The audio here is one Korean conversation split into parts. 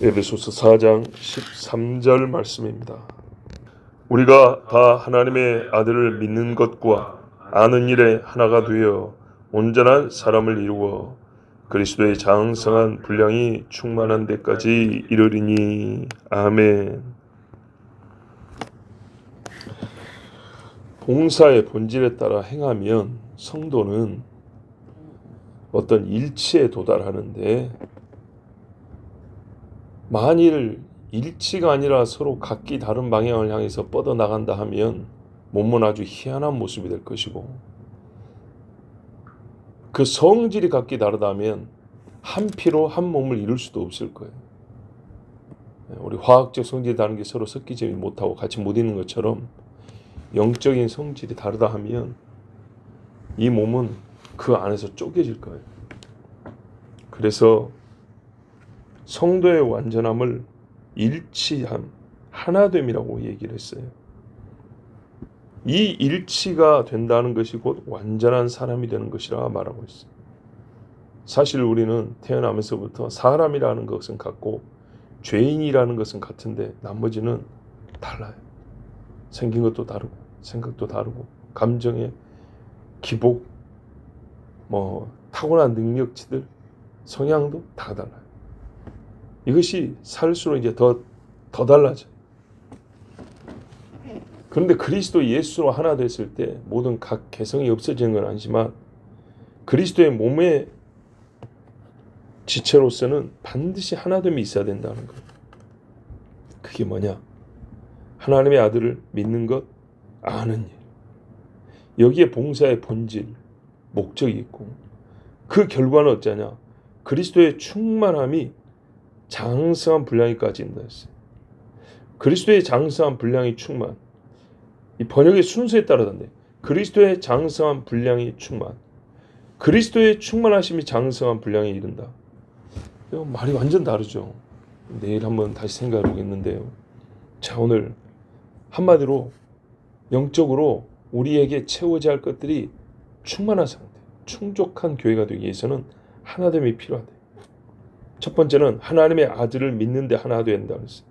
에베소서 4장 13절 말씀입니다. 우리가 다 하나님의 아들을 믿는 것과 아는 일에 하나가 되어 온전한 사람을 이루어 그리스도의 장성한 분량이 충만한 데까지 이르리니. 아멘. 봉사의 본질에 따라 행하면 성도는 어떤 일치에 도달하는데, 만일 일치가 아니라 서로 각기 다른 방향을 향해서 뻗어나간다 하면 몸은 아주 희한한 모습이 될 것이고, 그 성질이 각기 다르다면 한 피로 한 몸을 이룰 수도 없을 거예요. 우리 화학적 성질이 다른 게 서로 섞이지 못하고 같이 못 있는 것처럼 영적인 성질이 다르다 하면 이 몸은 그 안에서 쪼개질 거예요. 그래서 성도의 완전함을 일치함, 하나됨이라고 얘기를 했어요. 이 일치가 된다는 것이 곧 완전한 사람이 되는 것이라 말하고 있어요. 사실 우리는 태어나면서부터 사람이라는 것은 같고 죄인이라는 것은 같은데 나머지는 달라요. 생긴 것도 다르고 생각도 다르고 감정의 기복, 타고난 능력치들, 성향도 다 달라요. 이것이 살수록 이제 더 달라져요. 그런데 그리스도 예수로 하나 됐을 때 모든 각 개성이 없어지는 건 아니지만 그리스도의 몸의 지체로서는 반드시 하나됨이 있어야 된다는 거예요. 그게 뭐냐? 하나님의 아들을 믿는 것, 아는 일. 여기에 봉사의 본질, 목적이 있고, 그 결과는 어쩌냐? 그리스도의 충만함이 장성한 분량이까지 인다 했어요. 그리스도의 장성한 분량이 충만. 이 번역의 순서에 따라다른데, 그리스도의 장성한 분량이 충만. 그리스도의 충만하심이 장성한 분량에 이른다. 말이 완전 다르죠. 내일 한번 다시 생각해 보겠는데요. 자, 오늘 한마디로 영적으로 우리에게 채워져야 할 것들이 충만한 상태, 충족한 교회가 되기 위해서는 하나됨이 필요하다. 첫 번째는 하나님의 아들을 믿는데 하나 된다는 것이에요.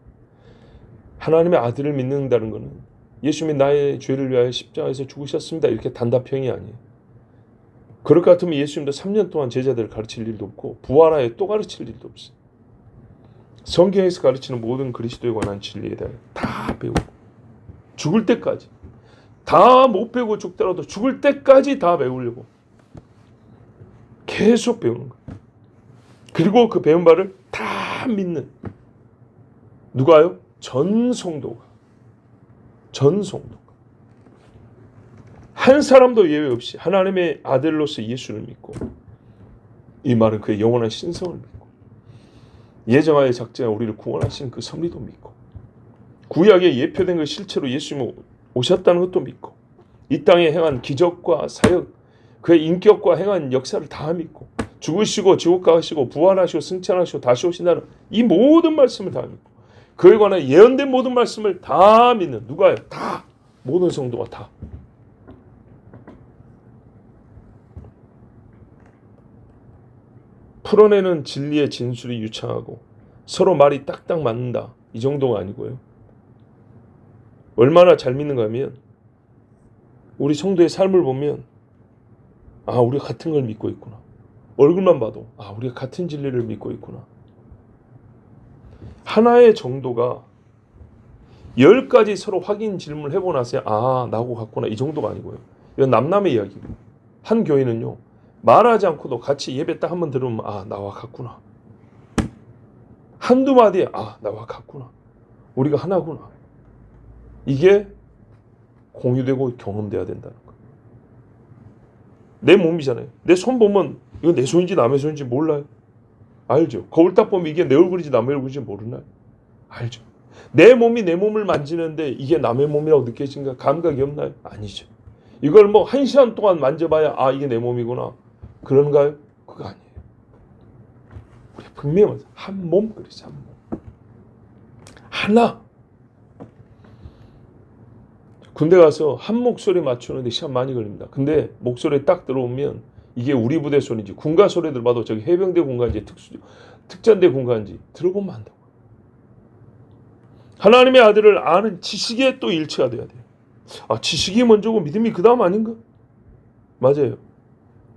하나님의 아들을 믿는다는 것은 예수님이 나의 죄를 위하여 십자가에서 죽으셨습니다, 이렇게 단답형이 아니에요. 그럴 것 같으면 예수님도 3년 동안 제자들을 가르칠 일도 없고 부활하여 또 가르칠 일도 없어요. 성경에서 가르치는 모든 그리스도에 관한 진리에 대해 다 배우고 죽을 때까지 다 못 배우고 죽더라도 죽을 때까지 다 배우려고 계속 배우는 거예요. 그리고 그 배운 바를 다 믿는, 누가요? 전 성도가. 한 사람도 예외 없이 하나님의 아들로서 예수를 믿고, 이 말은 그의 영원한 신성을 믿고 예정하여 작정하여 우리를 구원하신 그 섭리도 믿고, 구약에 예표된 그 실체로 예수님이 오셨다는 것도 믿고, 이 땅에 행한 기적과 사역, 그의 인격과 행한 역사를 다 믿고, 죽으시고 지옥 가시고 부활하시고 승천하시고 다시 오신다는 이 모든 말씀을 다 믿고, 그에 관한 예언된 모든 말씀을 다 믿는, 누가요? 다, 모든 성도가 다. 풀어내는 진리의 진술이 유창하고 서로 말이 딱딱 맞는다, 이 정도가 아니고요. 얼마나 잘 믿는가 하면 우리 성도의 삶을 보면 우리가 같은 걸 믿고 있구나. 얼굴만 봐도 우리가 같은 진리를 믿고 있구나. 하나의 정도가 10가지 서로 확인 질문을 해보고 나서 나하고 같구나, 이 정도가 아니고요. 이건 남남의 이야기고, 한 교회는요 말하지 않고도 같이 예배 딱 한번 들으면 나와 같구나. 한두 마디에 나와 같구나. 우리가 하나구나. 이게 공유되고 경험돼야 된다는 거예요. 내 몸이잖아요. 내 손 보면 이건 내 손인지 남의 손인지 몰라요. 알죠? 거울 딱 보면 이게 내 얼굴인지 남의 얼굴인지 모르나요? 알죠? 내 몸이 내 몸을 만지는데 이게 남의 몸이라고 느껴지는가 감각이 없나요? 아니죠. 이걸 1시간 동안 만져봐야 이게 내 몸이구나, 그런가요? 그거 아니에요. 우리 분명히 한 몸, 그렇지, 한 몸. 하나. 군대 가서 한 목소리 맞추는데 시간 많이 걸립니다. 근데 목소리 딱 들어오면 이게 우리 부대 소리인지 군가 소리 들어봐도 저기 해병대 군가인지 특전대 군가인지 들어보면 안다고. 하나님의 아들을 아는 지식에 또 일치가 돼야 돼요. 지식이 먼저고 믿음이 그 다음 아닌가? 맞아요.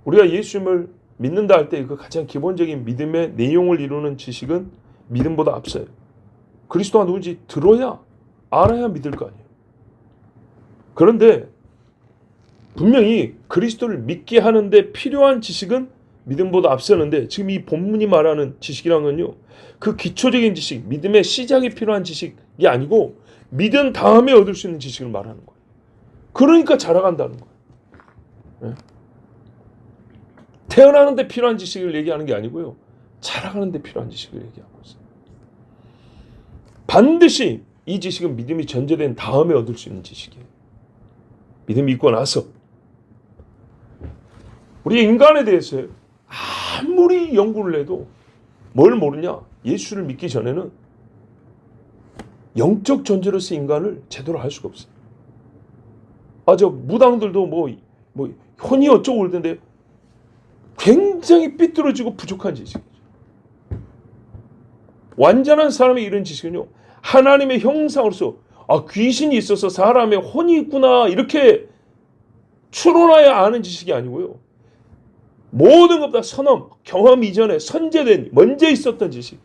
우리가 예수님을 믿는다 할 때 그 가장 기본적인 믿음의 내용을 이루는 지식은 믿음보다 앞서요. 그리스도가 누군지 들어야 알아야 믿을 거 아니에요. 그런데 분명히 그리스도를 믿게 하는데 필요한 지식은 믿음보다 앞서는데, 지금 이 본문이 말하는 지식이란 건요, 그 기초적인 지식, 믿음의 시작이 필요한 지식이 아니고 믿은 다음에 얻을 수 있는 지식을 말하는 거예요. 그러니까 자라간다는 거예요. 네? 태어나는데 필요한 지식을 얘기하는 게 아니고요, 자라가는데 필요한 지식을 얘기하고 있어요. 반드시 이 지식은 믿음이 전제된 다음에 얻을 수 있는 지식이에요. 믿음이 있고 나서. 우리 인간에 대해서 아무리 연구를 해도 뭘 모르냐? 예수를 믿기 전에는 영적 존재로서 인간을 제대로 할 수가 없어요. 저 무당들도 뭐 혼이 어쩌고 그러던데 굉장히 삐뚤어지고 부족한 지식이죠. 완전한 사람의 이런 지식은요, 하나님의 형상으로서 귀신이 있어서 사람의 혼이 있구나 이렇게 추론하여 아는 지식이 아니고요, 모든 것보다 선엄, 경험 이전에 선제된 먼저 있었던 지식.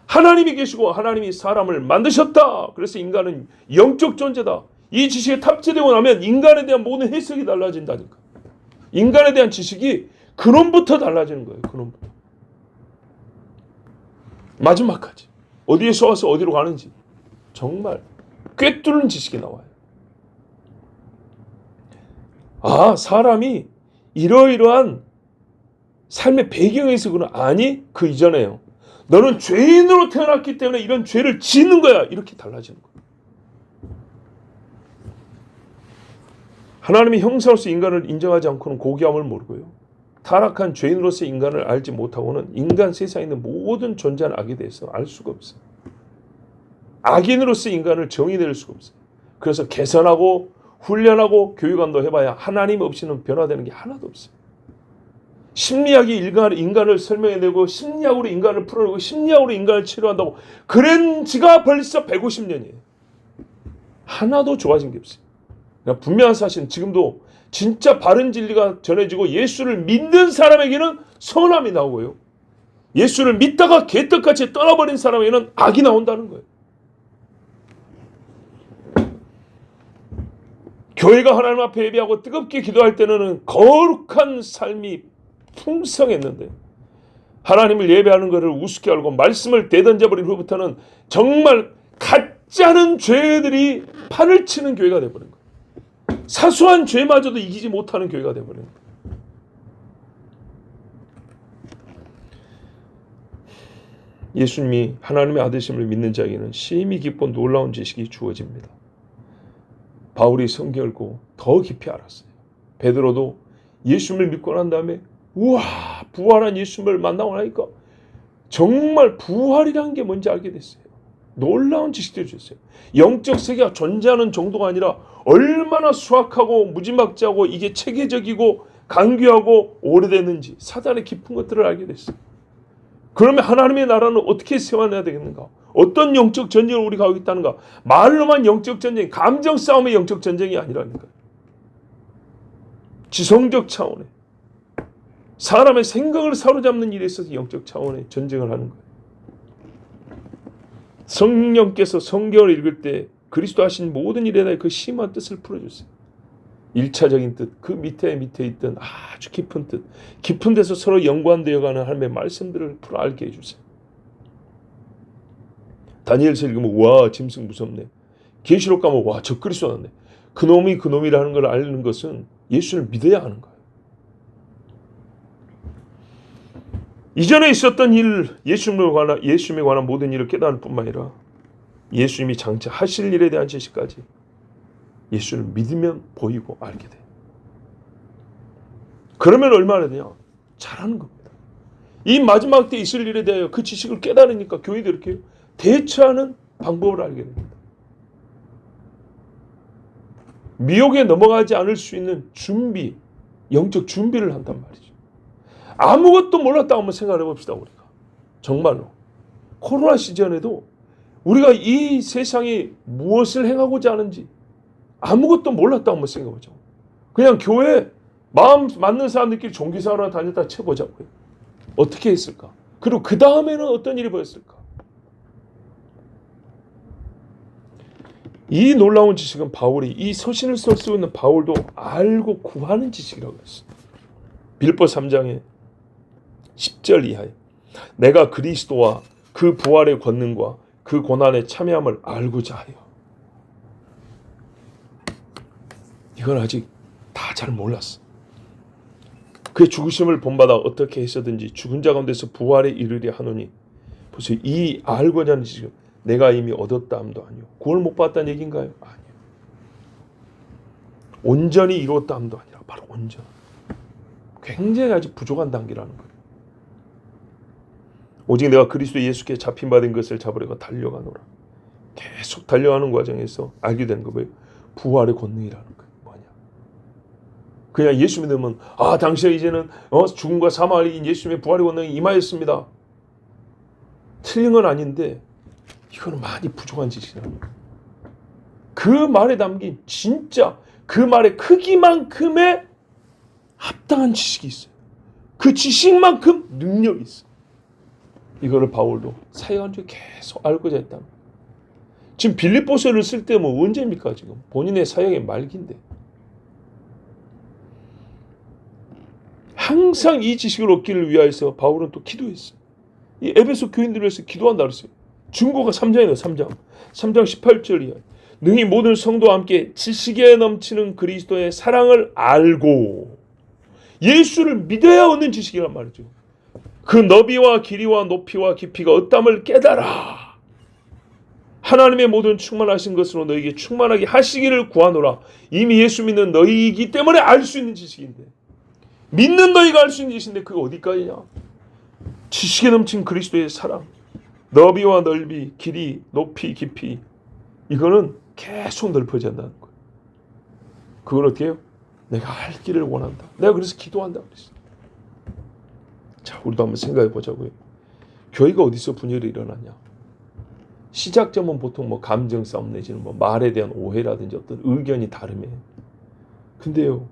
하나님이 계시고 하나님이 사람을 만드셨다. 그래서 인간은 영적 존재다. 이 지식에 탑재되고 나면 인간에 대한 모든 해석이 달라진다니까. 인간에 대한 지식이 근원부터 달라지는 거예요. 근원부터. 마지막까지. 어디에서 와서 어디로 가는지 정말 꿰뚫는 지식이 나와요. 사람이 이러이러한 삶의 배경에서 그런, 아니 그 이전에요. 너는 죄인으로 태어났기 때문에 이런 죄를 짓는 거야. 이렇게 달라지는 거예요. 하나님의 형상으로서 인간을 인정하지 않고는 고귀함을 모르고요, 타락한 죄인으로서 인간을 알지 못하고는 인간 세상에 있는 모든 존재한 악에 대해서 알 수가 없어요. 악인으로서 인간을 정의낼 수가 없어요. 그래서 개선하고 훈련하고 교육감도 해봐야 하나님 없이는 변화되는 게 하나도 없어요. 심리학이 인간을 설명해내고 심리학으로 인간을 풀어내고 심리학으로 인간을 치료한다고 그런 지가 벌써 150년이에요. 하나도 좋아진 게 없어요. 그러니까 분명한 사실은 지금도 진짜 바른 진리가 전해지고 예수를 믿는 사람에게는 선함이 나오고요, 예수를 믿다가 개떡같이 떠나버린 사람에게는 악이 나온다는 거예요. 교회가 하나님 앞에 예배하고 뜨겁게 기도할 때는 거룩한 삶이 풍성했는데, 하나님을 예배하는 것을 우습게 알고 말씀을 대던져버린 후부터는 정말 가짜는 죄들이 판을 치는 교회가 되어버린 거예요. 사소한 죄마저도 이기지 못하는 교회가 되어버린 거예요. 예수님이 하나님의 아들심을 믿는 자에게는 심히 깊고 놀라운 지식이 주어집니다. 바울이 성경을 읽고 더 깊이 알았어요. 베드로도 예수님을 믿고 난 다음에 우와, 부활한 예수님을 만나고 나니까 정말 부활이라는 게 뭔지 알게 됐어요. 놀라운 지식들을 주셨어요. 영적 세계가 존재하는 정도가 아니라 얼마나 수학하고 무지막지하고 이게 체계적이고 강귀하고 오래됐는지 사단의 깊은 것들을 알게 됐어요. 그러면 하나님의 나라는 어떻게 세워내야 되겠는가? 어떤 영적 전쟁을 우리가 하고 있다는가? 말로만 영적 전쟁, 감정 싸움의 영적 전쟁이 아니라니까요. 지성적 차원의 사람의 생각을 사로잡는 일에 있어서 영적 차원의 전쟁을 하는 거예요. 성령께서 성경을 읽을 때 그리스도 하신 모든 일에 대해 그 심한 뜻을 풀어줬어요. 1차적인 뜻, 그 밑에 있던 아주 깊은 뜻, 깊은 데서 서로 연관되어가는 하나님의 말씀들을 풀어 알게 해주세요. 다니엘서 읽으면 와 짐승 무섭네. 계시록 가면 와 저 그리스도 나네. 그놈이라는 걸 아는 것은 예수를 믿어야 하는 거예요. 이전에 있었던 일, 예수님에 관한 모든 일을 깨달을 뿐만 아니라 예수님이 장차 하실 일에 대한 지식까지 예수를 믿으면 보이고 알게 돼요. 그러면 얼마나 되냐? 잘하는 겁니다. 이 마지막 때 있을 일에 대하여 그 지식을 깨달으니까 교회도 이렇게 대처하는 방법을 알게 됩니다. 미혹에 넘어가지 않을 수 있는 준비, 영적 준비를 한단 말이죠. 아무것도 몰랐다고 한번 생각해 봅시다. 우리가 정말로 코로나 시즌에도 우리가 이 세상이 무엇을 행하고자 하는지 아무것도 몰랐다고 한번 생각해보죠. 그냥 교회 마음 맞는 사람들끼리 종교생활을 다녔다 쳐보자고요. 어떻게 했을까? 그리고 그 다음에는 어떤 일이 벌었을까? 이 놀라운 지식은 바울이, 이 서신을 쓸 수 있는 바울도 알고 구하는 지식이라고 했어요. 빌립보 3장에 10절 이하에 내가 그리스도와 그 부활의 권능과 그 고난에 참여함을 알고자 하여. 이건 아직 다 잘 몰랐어. 그의 죽으심을 본받아 어떻게 해서든지 죽은 자 가운데서 부활에 이르려 하노니. 보세요. 이 알고자 하는 지식은 내가 이미 얻었다 함도 아니요. 구원을 못 받았다는 얘기인가요? 아니요. 온전히 이루었다 함도 아니라 바로 온전. 굉장히 아직 부족한 단계라는 거예요. 오직 내가 그리스도 예수께 잡힌 바 된 것을 잡으려고 달려가노라. 계속 달려가는 과정에서 알게 되는 거예요. 부활의 권능이라는 거예요. 뭐냐? 그냥 예수 믿으면 당신은 이제는 죽음과 사망을 이긴 예수님의 부활의 권능이 임하였습니다. 틀린 건 아닌데 이거는 많이 부족한 지식이라는 거예요. 그 말에 담긴 진짜 그 말의 크기만큼의 합당한 지식이 있어요. 그 지식만큼 능력이 있어요. 이거를 바울도 사역한 줄 계속 알고자 했다. 지금 빌립보서를 쓸 때 뭐 언제입니까? 지금 본인의 사역의 말기인데 항상 이 지식을 얻기를 위하여서 바울은 또 기도했어요. 이 에베소 교인들을 위해서 기도한다 그랬어요. 중고가 3장이에요. 3장 18절 이하 능히 모든 성도와 함께 지식에 넘치는 그리스도의 사랑을 알고 예수를 믿어야 얻는 지식이란 말이죠. 그 너비와 길이와 높이와 깊이가 어떠함을 깨달아 하나님의 모든 충만하신 것으로 너에게 충만하게 하시기를 구하노라. 이미 예수 믿는 너희이기 때문에 알 수 있는 지식인데, 믿는 너희가 알 수 있는 지식인데 그게 어디까지냐? 지식에 넘친 그리스도의 사랑, 너비와 넓이, 길이, 높이, 깊이, 이거는 계속 넓어져야 한다는 거예요. 그걸 어떻게 해요? 내가 알기를 원한다. 내가 그래서 기도한다 그랬어요. 자, 우리도 한번 생각해 보자고요. 교회가 어디서 분열이 일어나냐? 시작점은 보통 뭐 감정 싸움 내지는 뭐 말에 대한 오해라든지 어떤 의견이 다름에. 근데요,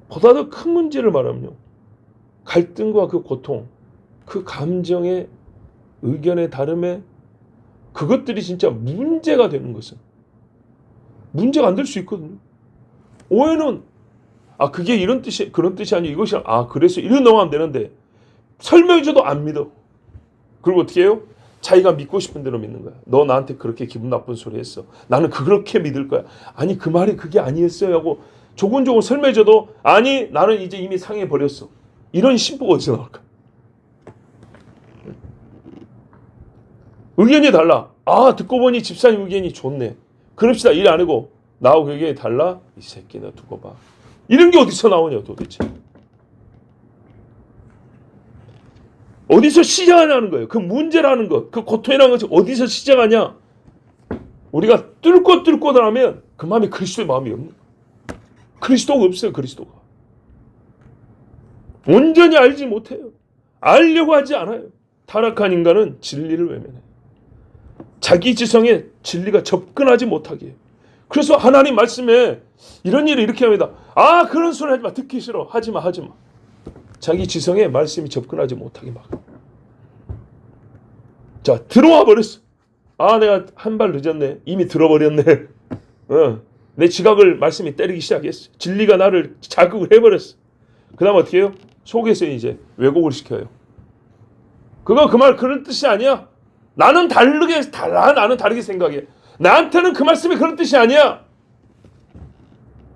보다 더 큰 문제를 말하면요, 갈등과 그 고통, 그 감정의 의견의 다름에 그것들이 진짜 문제가 되는 것은 문제가 안 될 수 있거든요. 오해는 그게 이런 뜻이 그런 뜻이 아니고 이것이 그래서 이런 넘어가면 되는데 설명해줘도 안 믿어. 그리고 어떻게 해요? 자기가 믿고 싶은 대로 믿는 거야. 너 나한테 그렇게 기분 나쁜 소리 했어. 나는 그렇게 믿을 거야. 아니 그 말이 그게 아니었어요 하고 조곤조곤 설명해줘도 아니 나는 이제 이미 상해버렸어. 이런 신부가 어디서 나올까? 의견이 달라. 듣고 보니 집사님 의견이 좋네. 그럽시다. 일 안 하고 나하고 의견이 달라? 이 새끼나 두고 봐. 이런 게 어디서 나오냐 도대체. 어디서 시작하냐는 거예요. 그 문제라는 것, 그 고통이라는 것이 어디서 시작하냐. 우리가 뚫고 나면 그 마음이 그리스도의 마음이 없는 거예요. 그리스도가 없어요. 그리스도가. 온전히 알지 못해요. 알려고 하지 않아요. 타락한 인간은 진리를 외면해요. 자기 지성에 진리가 접근하지 못하게 해요. 그래서 하나님 말씀에 이런 일을 이렇게 합니다. 그런 소리 하지 마. 듣기 싫어. 하지 마. 자기 지성에 말씀이 접근하지 못하게 막. 자, 들어와 버렸어. 내가 한 발 늦었네. 이미 들어버렸네. 내 지각을 말씀이 때리기 시작했어. 진리가 나를 자극을 해버렸어. 그 다음 어떻게 해요? 속에서 이제 왜곡을 시켜요. 그 말 그런 뜻이 아니야. 나는 다르게 생각해. 나한테는 그 말씀이 그런 뜻이 아니야.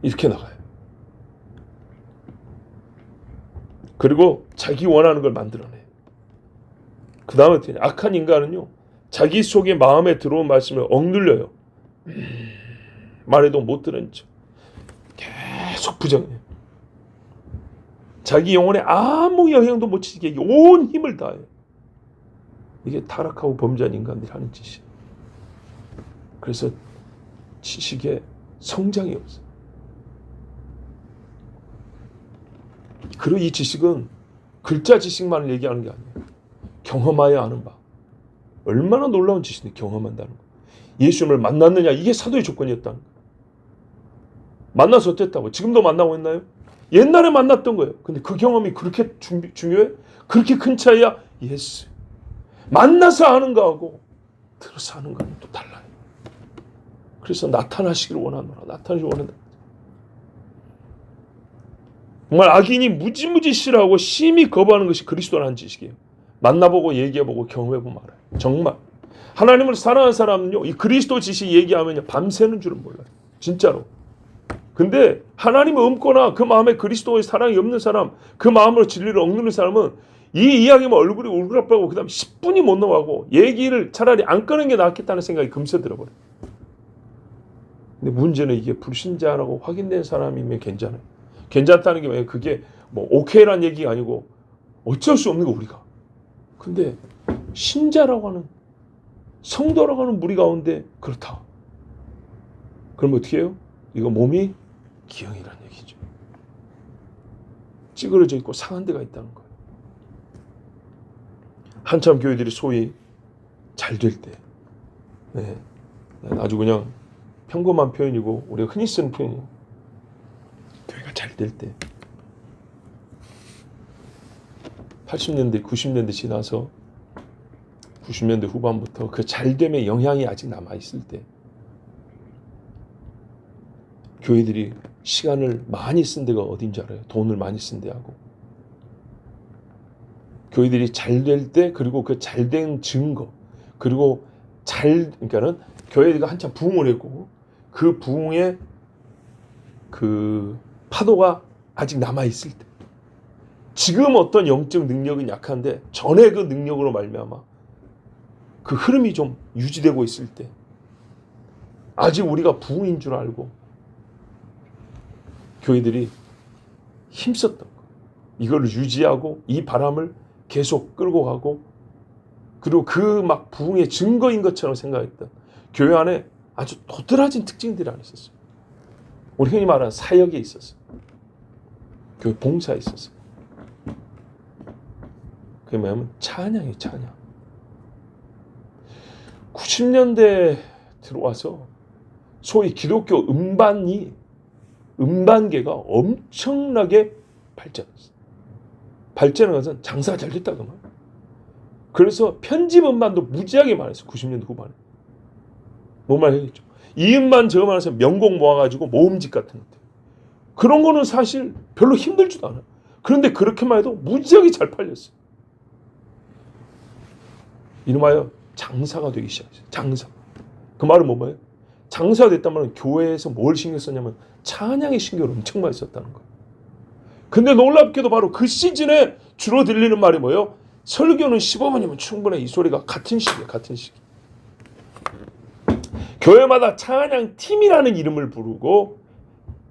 이렇게 나가요. 그리고 자기 원하는 걸 만들어내. 그 다음에 어떻게 해요? 악한 인간은요, 자기 속에 마음에 들어온 말씀을 억눌려요. 말해도 못 들은 척. 계속 부정해요. 자기 영혼에 아무 영향도 못 치게 온 힘을 다해요. 이게 타락하고 범죄한 인간들이 하는 짓이에요. 그래서 지식에 성장이 없어요. 그리고 이 지식은 글자 지식만을 얘기하는 게 아니에요. 경험하여 아는 바. 얼마나 놀라운 짓인데 경험한다는 거. 예수님을 만났느냐 이게 사도의 조건이었다는 거. 만나서 어땠다고? 지금도 만나고 있나요? 옛날에 만났던 거예요. 근데 그 경험이 그렇게 중요해? 그렇게 큰 차이야? 예스. 만나서 아는 거하고 들어서 아는 거는 또 달라요. 그래서 나타나시기를 원하노라. 나타나시기를 원한다. 정말 악인이 무지무지 싫어하고 심히 거부하는 것이 그리스도라는 지식이에요. 만나보고 얘기해보고 경험해보면 알아요. 정말 하나님을 사랑하는 사람은요, 이 그리스도 지식 얘기하면요 밤새는 줄은 몰라요. 진짜로. 근데 하나님을 읊거나 그 마음에 그리스도의 사랑이 없는 사람, 그 마음으로 진리를 억누르는 사람은 이 이야기만 얼굴이 울그락하고 그 다음 10분이 못 넘어가고 얘기를 차라리 안 꺼는 게 낫겠다는 생각이 금세 들어버려요. 근데 문제는 이게 불신자라고 확인된 사람이면 괜찮아요. 괜찮다는 게 왜 그게 뭐 오케이란 얘기가 아니고 어쩔 수 없는 거 우리가. 근데 신자라고 하는 성도라고 하는 무리 가운데 그렇다. 그럼 어떻게 해요? 이거 몸이 기형이라는 얘기죠. 찌그러져 있고 상한 데가 있다는 거예요. 한참 교회들이 소위 잘 될 때, 네, 아주 그냥 평범한 표현이고 우리가 흔히 쓰는 표현이에요. 교회가 잘 될 때, 80년대, 90년대 지나서 90년대 후반부터 그 잘됨의 영향이 아직 남아있을 때 교회들이 시간을 많이 쓴 데가 어딘지 알아요? 돈을 많이 쓴 데하고. 교회들이 잘 될 때, 그리고 그 잘된 증거, 그리고 그러니까는 교회가 한참 부흥을 했고 그 부흥의 그 파도가 아직 남아있을 때, 지금 어떤 영적 능력은 약한데 전에 그 능력으로 말미암아 그 흐름이 좀 유지되고 있을 때, 아직 우리가 부흥인 줄 알고 교회들이 힘썼던 거. 이걸 유지하고 이 바람을 계속 끌고 가고, 그리고 그 막 부흥의 증거인 것처럼 생각했던 교회 안에 아주 도드라진 특징들이 하나 있었어요. 우리 흔히 말하는 사역에 있었어요. 교회 봉사에 있었어요. 그게 뭐냐면 찬양이에요. 찬양. 90년대 들어와서 소위 기독교 음반계가 엄청나게 발전했어요. 발전한 것은 장사가 잘 됐다 그 말. 그래서 편집 음반도 무지하게 많았어요. 90년대 후반에. 뭔 말 해야겠죠. 이 음반 저 음반 해서 명곡 모아가지고 모음집 같은 것들. 그런 거는 사실 별로 힘들지도 않아요. 그런데 그렇게만 해도 무지하게 잘 팔렸어요. 이름하여 장사가 되기 시작했어요. 장사. 그 말은 뭐예요? 장사가 됐다면 교회에서 뭘 신경 썼냐면 찬양의 신경을 엄청 많이 썼다는 거예요. 근데 놀랍게도 바로 그 시즌에 주로 들리는 말이 뭐예요? 설교는 15분이면 충분해. 이 소리가 같은 시기예요. 같은 시기. 교회마다 찬양 팀이라는 이름을 부르고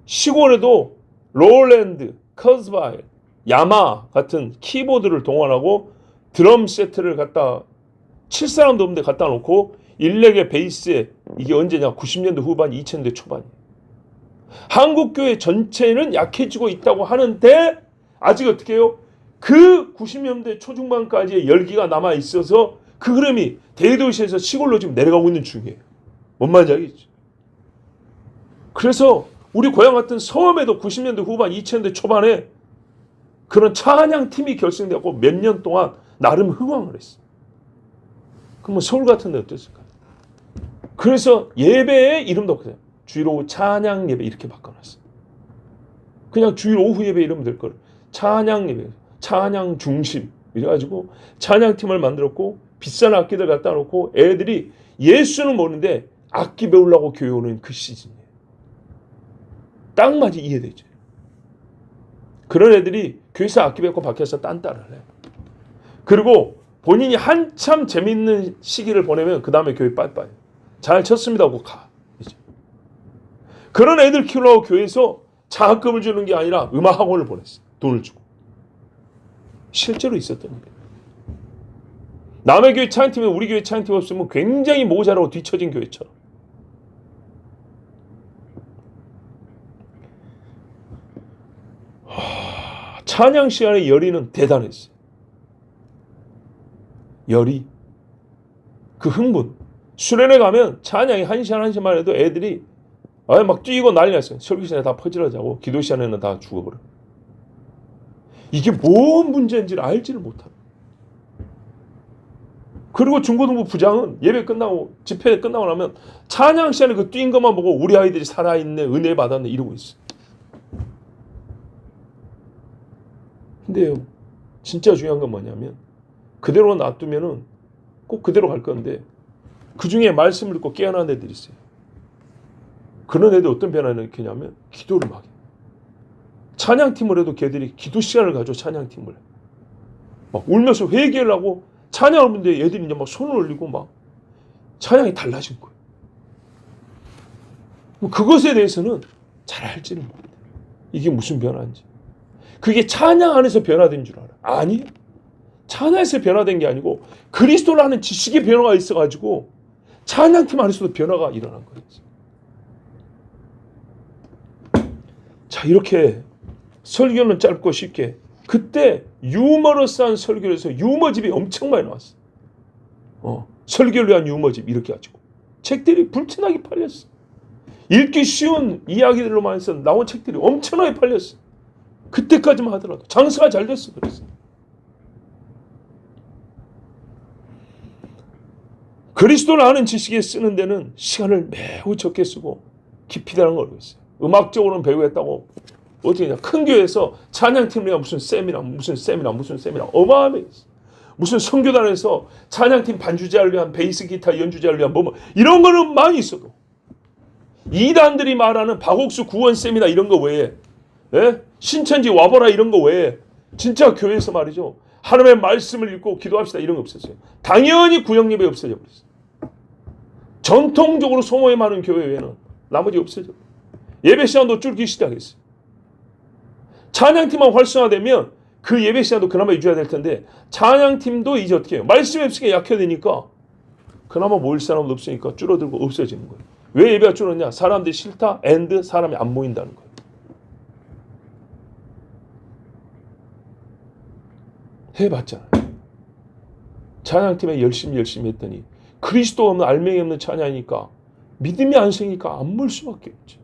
시골에도 롤랜드, 커즈바일, 야마 같은 키보드를 동원하고 드럼 세트를 갖다 칠 사람도 없는데 갖다 놓고 일렉의 베이스에, 이게 언제냐? 90년대 후반, 2000년대 초반이에요. 한국교회 전체는 약해지고 있다고 하는데 아직 어떻게 해요? 그 90년대 초중반까지의 열기가 남아있어서 그 흐름이 대도시에서 시골로 지금 내려가고 있는 중이에요. 뭔 말인지 알겠죠? 그래서 우리 고향 같은 서울에도 90년대 후반, 2000년대 초반에 그런 찬양팀이 결성되고 몇 년 동안 나름 흥황을 했어요. 그러면 서울 같은 데 어땠을까요? 그래서 예배의 이름도 그래요. 주일 오후 찬양 예배 이렇게 바꿔놨어요. 그냥 주일 오후 예배 이러면 될 거를 찬양 예배, 찬양 중심 이래가지고 찬양팀을 만들었고 비싼 악기들 갖다 놓고 애들이 예수는 모르는데 악기 배우려고 교회 오는 그 시즌이에요. 딱 맞이 이해되죠. 그런 애들이 교회에서 악기 배우고 밖에서 딴따를 해요. 그리고 본인이 한참 재밌는 시기를 보내면 그 다음에 교회 빠이빠이. 잘 쳤습니다 하고 가. 이제. 그런 애들 키우려고 교회에서 장학금을 주는 게 아니라 음악학원을 보냈어요. 돈을 주고. 실제로 있었던 일이에요. 남의 교회 찬양팀에 우리 교회 찬양팀 없으면 굉장히 모자라고 뒤처진 교회처럼. 찬양 시간의 열의는 대단했어요. 열의. 그 흥분. 수련회 가면 찬양이 1시간만 해도 애들이 막 뛰고 난리 났어요. 설교 시간에 다 퍼질러자고 기도 시간에는 다 죽어버려. 이게 뭔 문제인지를 알지를 못하고. 그리고 중고등부 부장은 예배 끝나고 집회 끝나고 나면 찬양 시간에 그 뛴 것만 보고 우리 아이들이 살아있네, 은혜 받았네 이러고 있어. 근데요, 진짜 중요한 건 뭐냐면 그대로 놔두면은 꼭 그대로 갈 건데 그 중에 말씀을 듣고 깨어난 애들이 있어요. 그런 애들 어떤 변화를 일으키냐면 기도를 막 해. 찬양팀을 해도 걔들이 기도 시간을 가져. 찬양팀을 막 울면서 회개를 하고 찬양을 하는데 애들이 이제 막 손을 올리고 막 찬양이 달라진 거예요. 그것에 대해서는 잘 알지는 못해요. 이게 무슨 변화인지. 그게 찬양 안에서 변화된 줄 알아. 아니에요. 찬양에서 변화된 게 아니고 그리스도라는 지식의 변화가 있어가지고 찬양팀 안에서도 변화가 일어난 거예요. 자, 이렇게 설교는 짧고 쉽게. 그때 유머러스한 설교를 해서 유머집이 엄청 많이 나왔어. 설교를 위한 유머집 이렇게 가지고 책들이 불티나게 팔렸어. 읽기 쉬운 이야기들로만 해서 나온 책들이 엄청나게 팔렸어. 그때까지만 하더라도 장사가 잘 됐어. 그래서 그리스도를 아는 지식에 쓰는 데는 시간을 매우 적게 쓰고 깊이 들어가는 걸 알고 있어요. 음악적으로는 배우겠다고 어떻게 그냥 큰 교회에서 찬양팀이랑 무슨 세미나 어마어마해. 무슨 선교단에서 찬양팀 반주자를 위한 베이스 기타 연주자를 위한 뭐 이런 거는 많이 있어도 이단들이 말하는 박옥수 구원 세미나 이런 거 외에 신천지 와보라 이런 거 외에 진짜 교회에서 말이죠. 하나님의 말씀을 읽고 기도합시다 이런 거 없었어요. 당연히 구역 예배 없어져 버렸어요. 전통적으로 소모에 많은 교회 외에는 나머지 없어져. 예배 시간도 줄기 시작했어요. 찬양팀만 활성화되면 그 예배 시간도 그나마 유지해야 될 텐데 찬양팀도 이제 어떻게 해요? 말씀의 습격이 약해되니까 그나마 모일 사람도 없으니까 줄어들고 없어지는 거예요. 왜 예배가 줄었냐? 사람들이 싫다. 앤드 사람이 안 모인다는 거예요. 해봤잖아요. 찬양팀에 열심히 했더니 그리스도 없는 알맹이 없는 찬양이니까 믿음이 안 생기니까 안 모일 수밖에 없죠.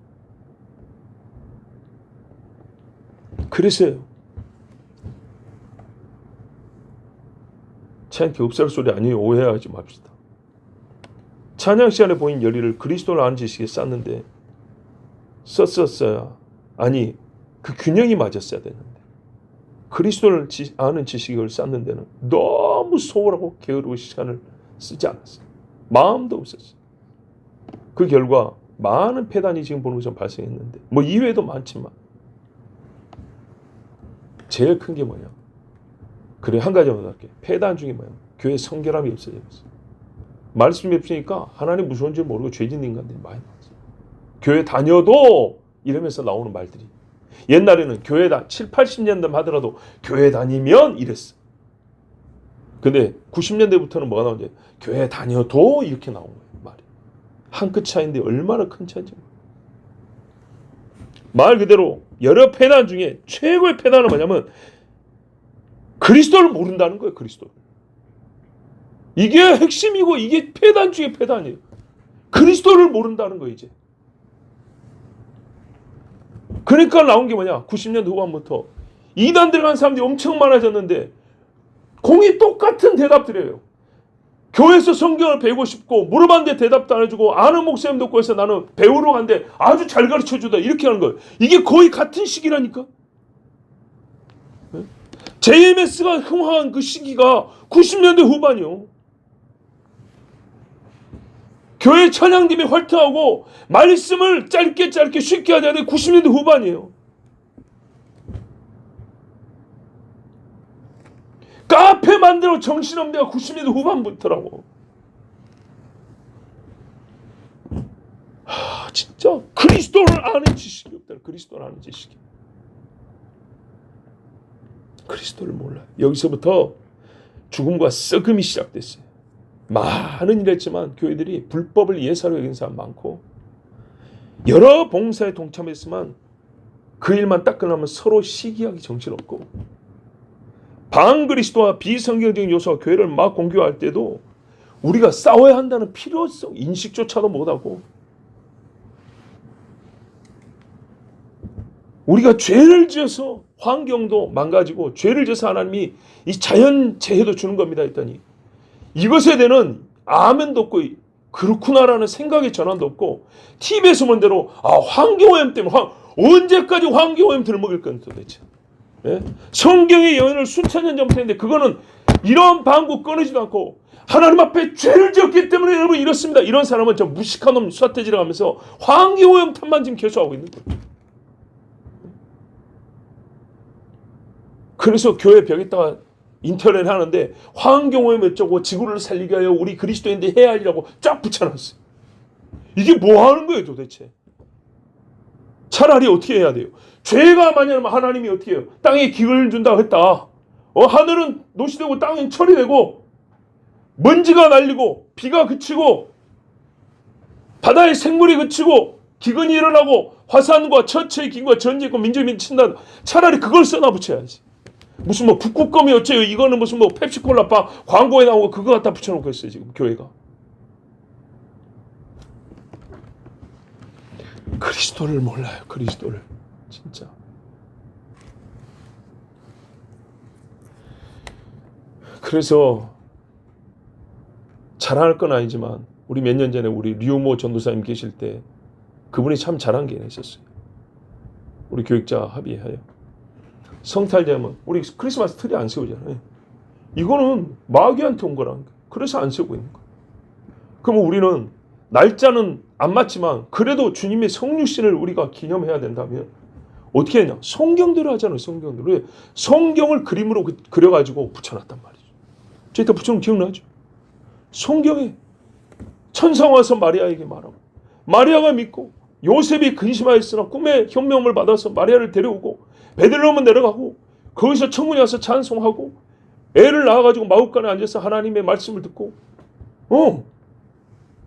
그래서요. 찬양팀 없앨 소리 아니에요. 오해하지 맙시다. 찬양 시간에 보인 열의를 그리스도를 아는 지식에 쌓는데 썼어야 아니 그 균형이 맞았어야 되는데 그리스도를 아는 지식을 쌓는 데는 너무 소홀하고 게으르고 시간을 쓰지 않았어요. 마음도 없었어요. 그 결과 많은 폐단이 지금 보는 것처럼 발생했는데 뭐 이외에도 많지만 제일 큰 게 뭐냐? 그래 한 가지만 더 할게. 폐단 중에 뭐냐? 교회 성결함이 없어졌어요. 말씀이 없으니까 하나님 무서운 줄 모르고 죄진 인간들이 많이 나왔어요. 교회 다녀도 이러면서 나오는 말들이 옛날에는 교회 7, 80년대 하더라도 교회 다니면 이랬어. 근데 90년대부터는 뭐가 나오는지 교회 다녀도 이렇게 나온 거예요. 말이. 한 끗 차이인데 얼마나 큰 차이인지. 말 그대로 여러 폐단 중에 최고의 폐단은 뭐냐면 그리스도를 모른다는 거예요. 그리스도를. 이게 핵심이고 이게 폐단 중에 폐단이에요. 그리스도를 모른다는 거예요. 이제. 그러니까 나온 게 뭐냐. 90년대 후반부터 이단 들어간 사람들이 엄청 많아졌는데 공이 똑같은 대답들이에요. 교회에서 성경을 배우고 싶고 물어봤는데 대답도 안 해주고 아는 목사님도 없고 해서 나는 배우러 간데 아주 잘 가르쳐주다 이렇게 하는 거예요. 이게 거의 같은 시기라니까. JMS가 흥황한 그 시기가 90년대 후반이요. 교회 찬양팀이 활동하고 말씀을 짧게 쉽게 하자 되 90년대 후반이에요. 카페 만들어 정신없는 데가 90년대 후반부터라고. 진짜 그리스도를 아는 지식이 없다. 그리스도를 아는 지식이. 그리스도를 몰라요. 여기서부터 죽음과 썩음이 시작됐어요. 많은 일을 했지만 교회들이 불법을 예사로 여긴 사람 많고 여러 봉사에 동참했지만 그 일만 딱 끝나면 서로 시기하기 정신없고 반그리스도와 비성경적인 요소가 교회를 막 공격할 때도 우리가 싸워야 한다는 필요성 인식조차도 못하고, 우리가 죄를 지어서 환경도 망가지고 죄를 지어서 하나님이 이 자연재해도 주는 겁니다 했더니 이것에 대한 아멘도 없고 그렇구나라는 생각의 전환도 없고, TV에서 본 대로 환경오염 때문에 언제까지 환경오염 들먹일 건 도대체. 예? 성경의 예언을 수천 년 전부터 했는데 그거는 이런 방구 끊어지도 않고 하나님 앞에 죄를 지었기 때문에 여러분 이렇습니다. 이런 사람은 저 무식한 놈 수사태지라 하면서 환경오염 탓만 지금 계속하고 있는 거예요. 그래서 교회 벽에다가 인터넷 하는데 환경오염 어쩌고 지구를 살리게 하여 우리 그리스도인들 해야 할 일이라고 쫙 붙여놨어요. 이게 뭐 하는 거예요 도대체? 차라리 어떻게 해야 돼요? 죄가 많냐면 하나님이 어떻게 해요? 땅에 기근을 준다고 했다. 하늘은 노시되고 땅은 철이 되고 먼지가 날리고 비가 그치고 바다의 생물이 그치고 기근이 일어나고 화산과 처처의 기근과 전쟁과 민족이 친다. 차라리 그걸 써놔 붙여야지. 무슨 뭐 북극곰이 어째요? 이거는 무슨 뭐 펩시콜라빵 광고에 나오고 그거 갖다 붙여놓고 있어요 지금 교회가. 그리스도를 몰라요. 그리스도를 진짜. 그래서 자랑할 건 아니지만 우리 몇 년 전에 우리 류모 전도사님 계실 때 그분이 참 잘한 게 있었어요. 우리 교육자 합의하여 성탈되면 우리 크리스마스 트리 안 세우잖아요. 이거는 마귀한테 온 거라는 거예요. 그래서 안 세우고 있는 거예요. 그럼 우리는 날짜는 안 맞지만 그래도 주님의 성육신을 우리가 기념해야 된다면 어떻게 하냐? 성경대로 하잖아요. 성경대로. 성경을 그림으로 그려가지고 붙여놨단 말이죠. 저희가 붙여놓은 기억나죠? 성경에 천사가 와서 마리아에게 말하고 마리아가 믿고 요셉이 근심하였으나 꿈의 현명을 받아서 마리아를 데려오고 베들레헴은 내려가고 거기서 천군이 와서 찬송하고 애를 낳아가지고 마룻간에 앉아서 하나님의 말씀을 듣고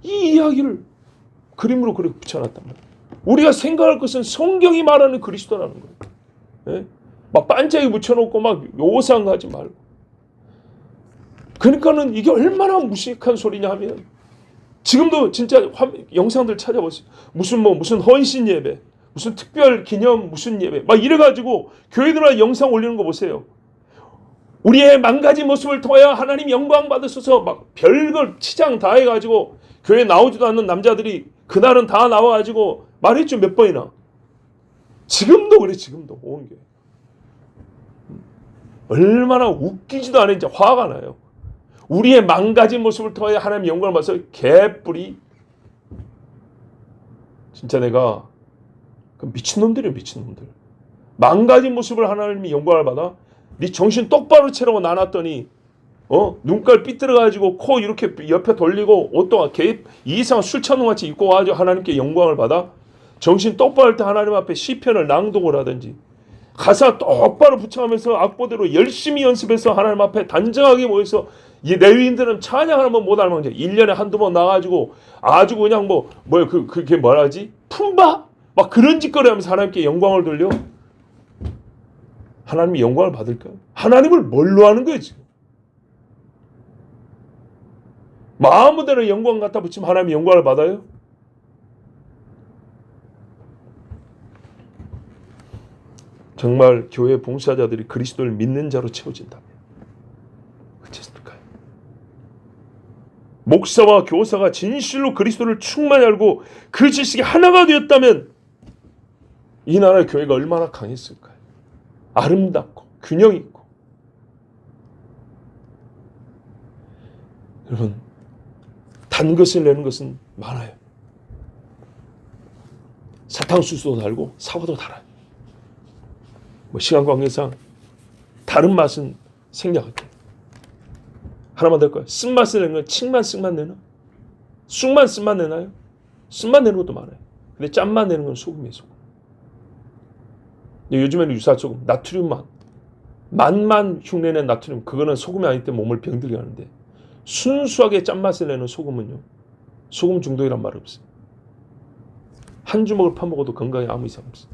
이 이야기를 그림으로 그렇게 붙여놨단 말이에요. 우리가 생각할 것은 성경이 말하는 그리스도라는 거예요. 예? 막 반짝이 붙여놓고 막 요상하지 말고. 그러니까는 이게 얼마나 무식한 소리냐 하면 지금도 진짜 영상들 찾아보세요. 무슨 헌신 예배, 무슨 특별 기념 무슨 예배 막 이래가지고 교회들마다 영상 올리는 거 보세요. 우리의 망가진 모습을 통하여 하나님 영광 받으소서 막 별걸 치장 다 해가지고 교회 나오지도 않는 남자들이 그날은 다 나와가지고 말했죠. 몇 번이나. 지금도 그래. 지금도 온 교회. 얼마나 웃기지도 않은지 화가 나요. 우리의 망가진 모습을 통하여 하나님 영광을 받아서 개뿔이 진짜 내가 미친놈들이에요. 미친놈들. 망가진 모습을 하나님이 영광을 받아 네 정신 똑바로 차려고 나눴더니 눈깔 삐뚤어가지고 코 이렇게 옆에 돌리고 옷도 이상한 술 취한 놈같이 입고 와가지고 하나님께 영광을 받아 정신 똑바로 할 때 하나님 앞에 시편을 낭독을 하든지 가사 똑바로 붙여가면서 악보대로 열심히 연습해서 하나님 앞에 단정하게 모여서 이 레위인들은 찬양하는 번 못 알면 1년에 한두 번 나가지고 아주 그냥 그게 뭐라지? 품바? 막 그런 짓거리 하면서 하나님께 영광을 돌려? 하나님이 영광을 받을까요? 하나님을 뭘로 하는 거예요 지금? 마음대로 영광 갖다 붙이면 하나님이 영광을 받아요? 정말 교회 봉사자들이 그리스도를 믿는 자로 채워진다면 어떻습니까? 목사와 교사가 진실로 그리스도를 충만히 알고 그 지식이 하나가 되었다면 이 나라의 교회가 얼마나 강했을까요? 아름답고 균형 있고. 여러분 단 것을 내는 것은 많아요. 사탕수수도 달고 사과도 달아요. 시간 관계상 다른 맛은 생략할게요. 하나만 될 거예요. 쓴맛을 내는 건 칡만 쓴맛 내나? 쑥만 쓴맛 내나요? 쓴맛 내는 것도 많아요. 근데 짠맛 내는 건 소금이에요. 소금. 요즘에는 유사소금, 나트륨만 맛만 흉내낸 나트륨 그거는 소금이 아니기 때문에 몸을 병들게 하는데 순수하게 짠맛을 내는 소금은요. 소금 중독이란 말 없어요. 한 주먹을 파먹어도 건강에 아무 이상 없어요.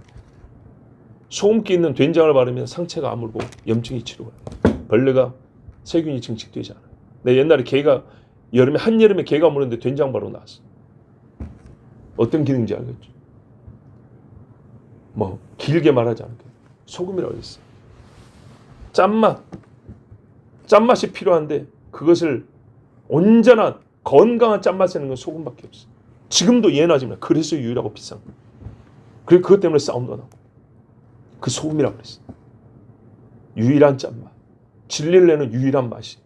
소금기 있는 된장을 바르면 상체가 아물고 염증이 치료가 돼요. 벌레가 세균이 증식되지 않아요. 내 옛날에 개가 여름에 한여름에 개가 무는데 된장바로 나왔어. 어떤 기능인지 알겠죠? 뭐 길게 말하지 않게 소금이라고 했어. 짠맛이 필요한데 그것을 온전한 건강한 짠맛을 내는 건 소금밖에 없어. 지금도 예나지만 그래서 유일하고 비싼 거야. 그래 그것 때문에 싸움도 나고. 그 소금이라고 그랬어. 유일한 짠맛. 진리를 내는 유일한 맛이.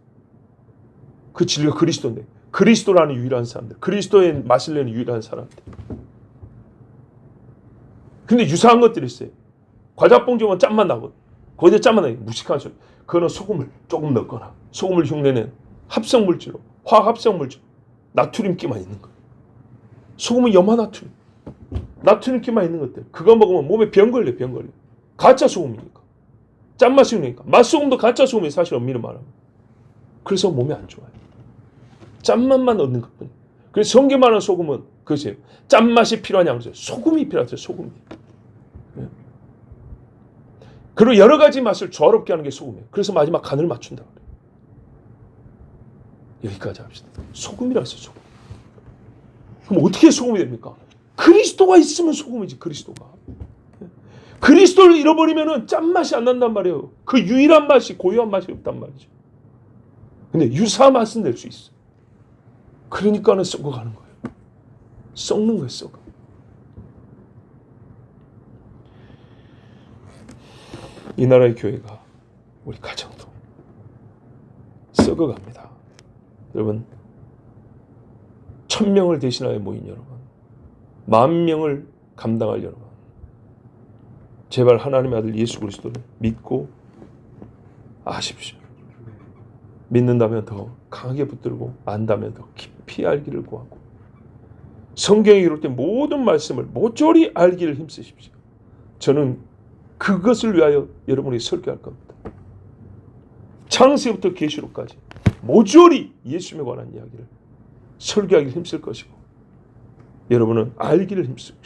그 진리가 그리스도인데 그리스도라는 유일한 사람들. 그리스도의 맛을 내는 유일한 사람들. 근데 유사한 것들이 있어요. 과자 봉지만 짠맛 나거든. 거기다 짠맛 나요. 무식한 소리. 그거는 소금을 조금 넣거나 소금을 흉내낸 합성물질로 화합성물질 나트륨기만 있는 거예요. 소금은 염화나트륨. 나트륨기만 있는 것들. 그거 먹으면 몸에 병 걸려. 가짜 소금이니까. 짠맛이 나니까. 맛소금도 가짜 소금이 사실 엄밀히 말하면. 그래서 몸에 안 좋아요. 짠맛만 얻는 것뿐. 그래서 성게 많은 소금은 그것이에요. 짠맛이 필요하냐 그러죠. 소금이 필요하죠. 소금이. 그리고 여러 가지 맛을 조화롭게 하는 게 소금이에요. 그래서 마지막 간을 맞춘다 그래요. 여기까지 합시다. 소금이라고 했어요. 소금. 그럼 어떻게 소금이 됩니까? 그리스도가 있으면 소금이지. 그리스도를 잃어버리면 짠맛이 안 난단 말이에요. 그 유일한 맛이 고유한 맛이 없단 말이죠. 근데 유사한 맛은 낼 수 있어. 그러니까는 썩어가는 거예요. 썩는 거예요. 썩어. 이 나라의 교회가 우리 가정도 썩어갑니다. 여러분 1000명을 대신하여 모인 여러분 10,000명을 감당할 여러분 제발 하나님의 아들 예수 그리스도를 믿고 아십시오. 믿는다면 더 강하게 붙들고 안다면 더 깊이 알기를 구하고 성경에 기록된 모든 말씀을 모조리 알기를 힘쓰십시오. 저는 그것을 위하여 여러분이 설교할 겁니다. 창세부터 계시록까지 모조리 예수님에 관한 이야기를 설교하기를 힘쓸 것이고 여러분은 알기를 힘쓰고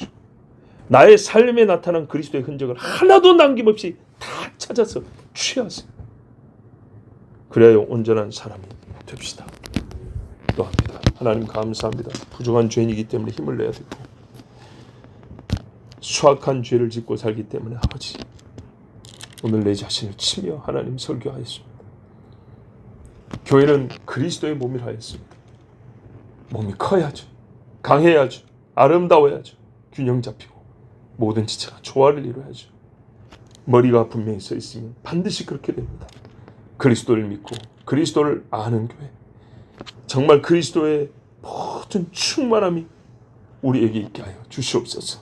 나의 삶에 나타난 그리스도의 흔적을 하나도 남김없이 다 찾아서 취하세요. 그래야 온전한 사람이 됩시다. 기도합니다. 하나님 감사합니다. 부족한 죄인이기 때문에 힘을 내야 되고 수악한 죄를 짓고 살기 때문에 아버지 오늘 내 자신을 치며 하나님 설교하였습니다. 교회는 그리스도의 몸이라 했습니다. 몸이 커야죠. 강해야죠. 아름다워야죠. 균형 잡히고 모든 지체가 조화를 이루어야죠. 머리가 분명히 서 있으면 반드시 그렇게 됩니다. 그리스도를 믿고 그리스도를 아는 교회 정말 그리스도의 모든 충만함이 우리에게 있게 하여 주시옵소서.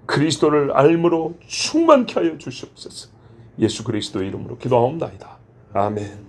그리스도를 알므로 충만케 하여 주시옵소서. 예수 그리스도의 이름으로 기도하옵나이다. 아멘.